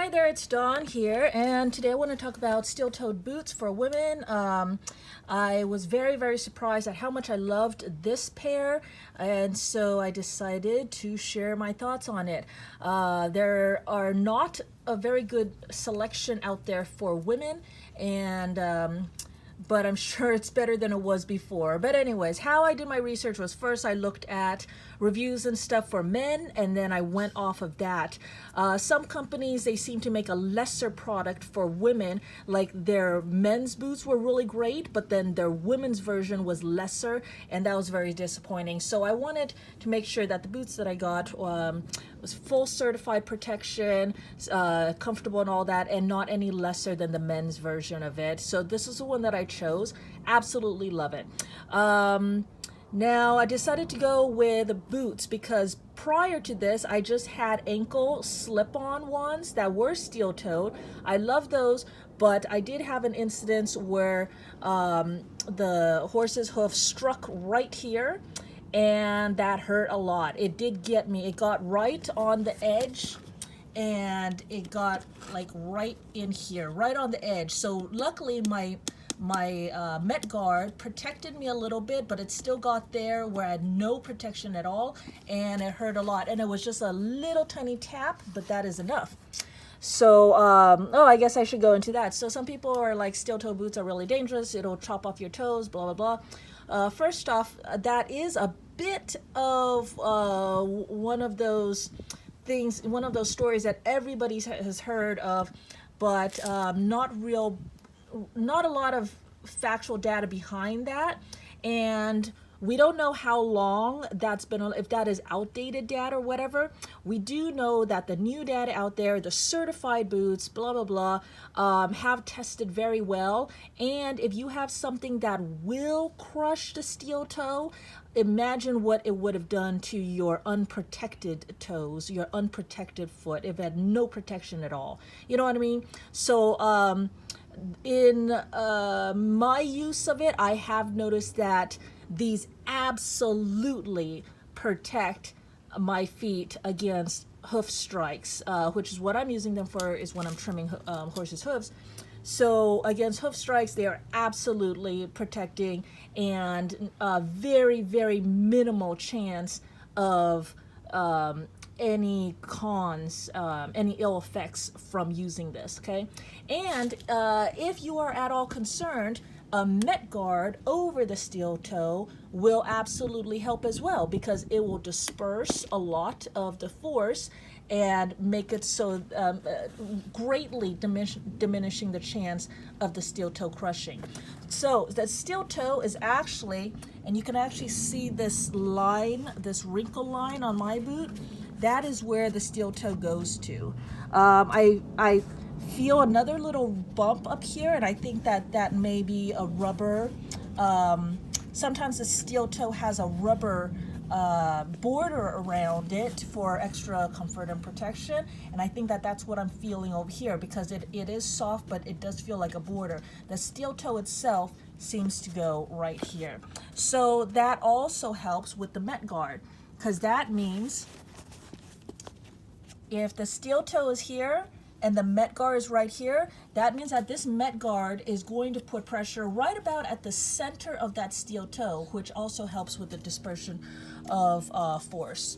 Hi there, it's Dawn here, and today I want to talk about steel-toed boots for women. I was very surprised at how much I loved this pair, and so I decided to share my thoughts on it. There are not a very good selection out there for women, and but I'm sure it's better than it was before. But anyways, how I did my research was first I looked at reviews and stuff for men, and then I went off of that. Some companies, they seem to make a lesser product for women, like their men's boots were really great, but then their women's version was lesser, and that was very disappointing. So I wanted to make sure that the boots that I got was full certified protection, comfortable and all that, and not any lesser than the men's version of it. So this is the one that I chose. Absolutely love it. Now I decided to go with boots because prior to this I just had ankle slip-on ones that were steel-toed. I love those, but I did have an incident where the horse's hoof struck right here, and that hurt a lot. It did get me. It got right on the edge, and it got like right in here, right on the edge. So luckily my Met Guard protected me a little bit, but it still got there where I had no protection at all, and it hurt a lot. And it was just a little tiny tap, but that is enough. So, oh, I guess I should go into that. So some people are like, steel-toe boots are really dangerous. It'll chop off your toes, blah, blah, blah. First off, that is a bit of one of those things, one of those stories that everybody has heard of, but not a lot of factual data behind that, and we don't know how long that's been, if that is outdated data or whatever. We do know that the new data out there, the certified boots, blah, blah, blah, have tested very well. And if you have something that will crush the steel toe, imagine what it would have done to your unprotected toes, your unprotected foot, if it had no protection at all. You know what I mean? So in my use of it, I have noticed that these absolutely protect my feet against hoof strikes, which is what I'm using them for, is when I'm trimming horses' hooves. So against hoof strikes, they are absolutely protecting, and a very minimal chance of any cons, any ill effects from using this, okay? And if you are at all concerned, a Met Guard over the steel toe will absolutely help as well, because it will disperse a lot of the force and make it so greatly diminishing the chance of the steel toe crushing. So the steel toe is actually, and you can actually see this line, this wrinkle line on my boot, that is where the steel toe goes to. I feel another little bump up here, and I think that may be a rubber. Sometimes the steel toe has a rubber border around it for extra comfort and protection, and I think that's what I'm feeling over here, because it is soft, but it does feel like a border. The steel toe itself seems to go right here. So that also helps with the Met Guard, because that means if the steel toe is here and the Met Guard is right here, that means that this Met Guard is going to put pressure right about at the center of that steel toe, which also helps with the dispersion of force.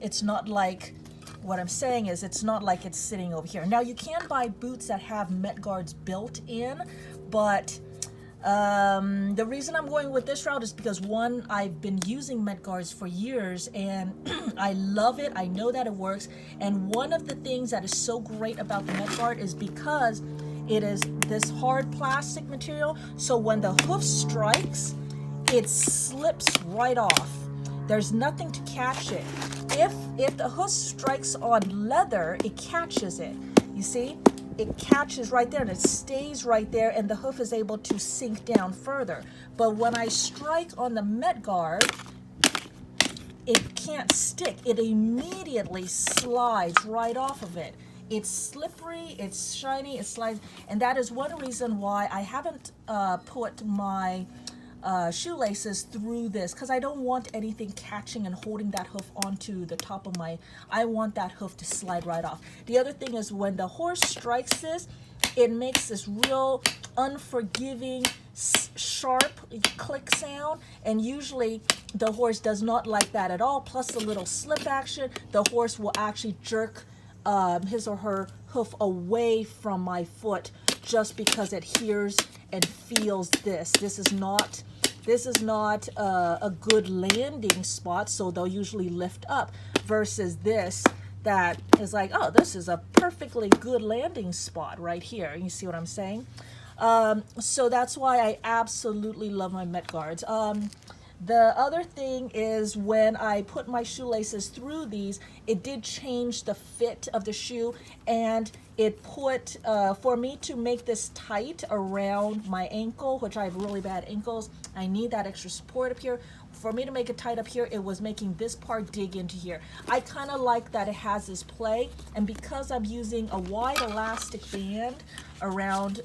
It's not like, what I'm saying is, it's not like it's sitting over here. Now you can buy boots that have Met Guards built in, but the reason I'm going with this route is because, one, I've been using Met Guards for years, and I love it. I know that it works. And one of the things that is so great about the Met Guard is because it is this hard plastic material, so when the hoof strikes, it slips right off. There's nothing to catch it. If the hoof strikes on leather, it catches it. You see? It catches right there, and it stays right there, and the hoof is able to sink down further. But when I strike on the Met Guard, it can't stick. It immediately slides right off of it. It's slippery, it's shiny, it slides, and that is one reason why I haven't put my shoelaces through this because I don't want anything catching and holding that hoof onto the top of my, I want that hoof to slide right off. The other thing is when the horse strikes this, it makes this real unforgiving, sharp click sound, and usually the horse does not like that at all. Plus the little slip action, the horse will actually jerk his or her hoof away from my foot just because it hears and feels this. This is not a good landing spot, so they'll usually lift up, versus this that is like, oh, this is a perfectly good landing spot right here. You see what I'm saying? So that's why I absolutely love my Met guards. The other thing is when I put my shoelaces through these, it did change the fit of the shoe, and it put, for me to make this tight around my ankle, which I have really bad ankles, I need that extra support up here. For me to make it tight up here, it was making this part dig into here. I kind of like that it has this play, and because I'm using a wide elastic band around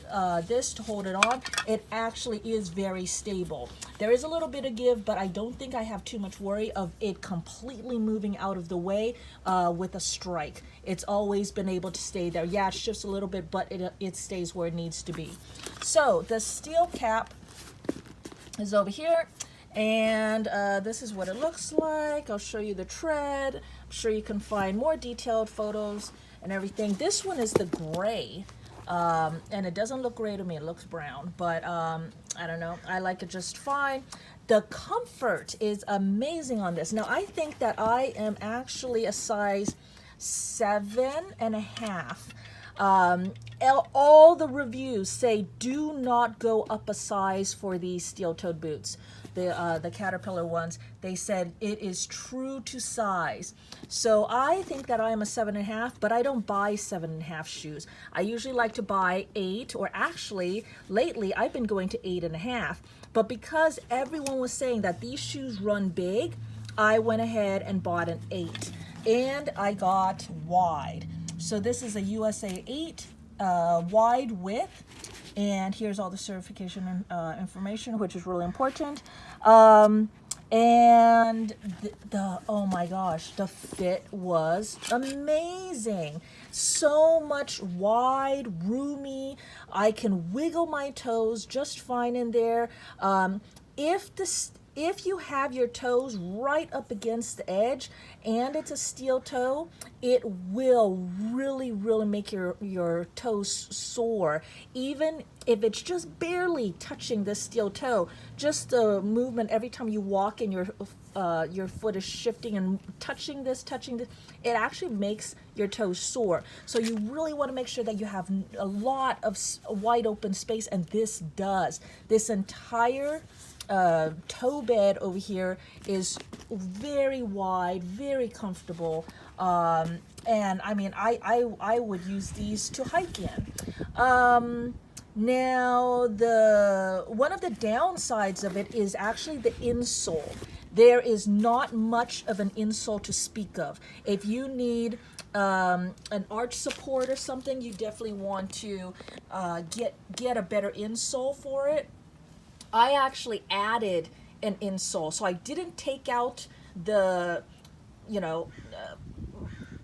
this to hold it on, it actually is very stable. There is a little bit of give, but I don't think I have too much worry of it completely moving out of the way with a strike. It's always been able to stay there. Yeah, it shifts a little bit, but it stays where it needs to be. So the steel cap is over here, and this is what it looks like. I'll show you the tread. I'm sure you can find more detailed photos and everything. This one is the gray, and it doesn't look gray to me, it looks brown, but I don't know, I like it just fine. The comfort is amazing on this. Now I think that I am actually a size 7.5. All the reviews say do not go up a size for these steel-toed boots. The Caterpillar ones, they said it is true to size. So I think that I am a 7.5, but I don't buy 7.5 shoes. I usually like to buy 8, or actually lately I've been going to 8.5. But because everyone was saying that these shoes run big, I went ahead and bought an 8, and I got wide. So this is a USA 8 wide width, and here's all the certification information, which is really important. And oh my gosh, the fit was amazing. So much wide, roomy. I can wiggle my toes just fine in there. If you have your toes right up against the edge and it's a steel toe, it will really, really make your toes sore. Even if it's just barely touching the steel toe, just the movement every time you walk and your foot is shifting and touching this, it actually makes your toes sore. So you really want to make sure that you have a lot of wide open space, and this does. This entire toe bed over here is very wide, very comfortable, and I mean I would use these to hike in. Now one of the downsides of it is actually the insole. There is not much of an insole to speak of. If you need an arch support or something, you definitely want to get a better insole for it. I actually added an insole, so I didn't take out the,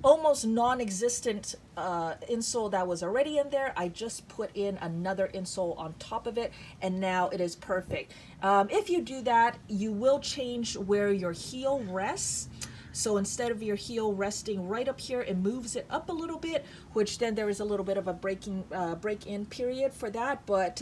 almost non-existent insole that was already in there. I just put in another insole on top of it, and now it is perfect. If you do that, you will change where your heel rests. So instead of your heel resting right up here, it moves it up a little bit, which then there is a little bit of a break-in period for that, but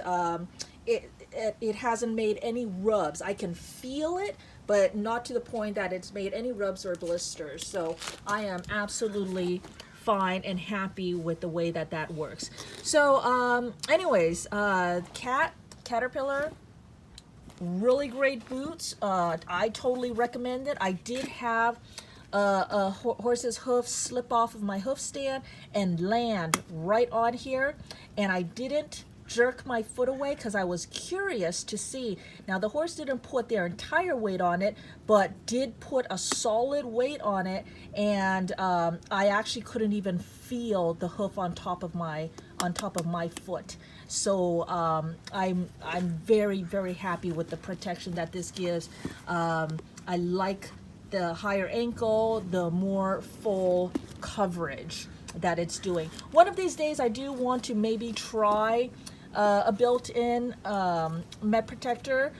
it hasn't made any rubs. I can feel it, but not to the point that it's made any rubs or blisters. So I am absolutely fine and happy with the way that works. So anyways, Caterpillar, really great boots. I totally recommend it. I did have a horse's hoof slip off of my hoof stand and land right on here, and I didn't jerk my foot away because I was curious to see. Now the horse didn't put their entire weight on it, but did put a solid weight on it, and I actually couldn't even feel the hoof on top of my on top of my foot. So I'm very, very happy with the protection that this gives. I like the higher ankle, the more full coverage that it's doing. One of these days I do want to maybe try a built-in Met protector,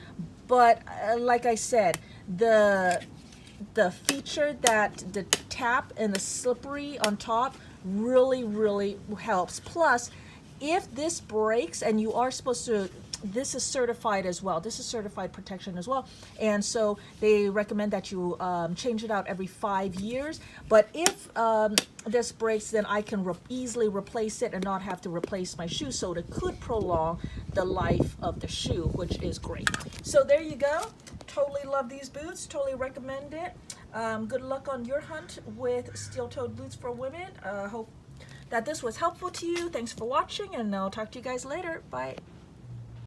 but like I said, the feature that the tap and the slippery on top really helps. Plus, if this breaks, and you are supposed to, this is certified as well. This is certified protection as well. And so they recommend that you change it out every 5 years. But if this breaks, then I can easily replace it and not have to replace my shoe. So it could prolong the life of the shoe, which is great. So there you go. Totally love these boots. Totally recommend it. Good luck on your hunt with steel-toed boots for women. Hope that this was helpful to you. Thanks for watching, and I'll talk to you guys later. Bye.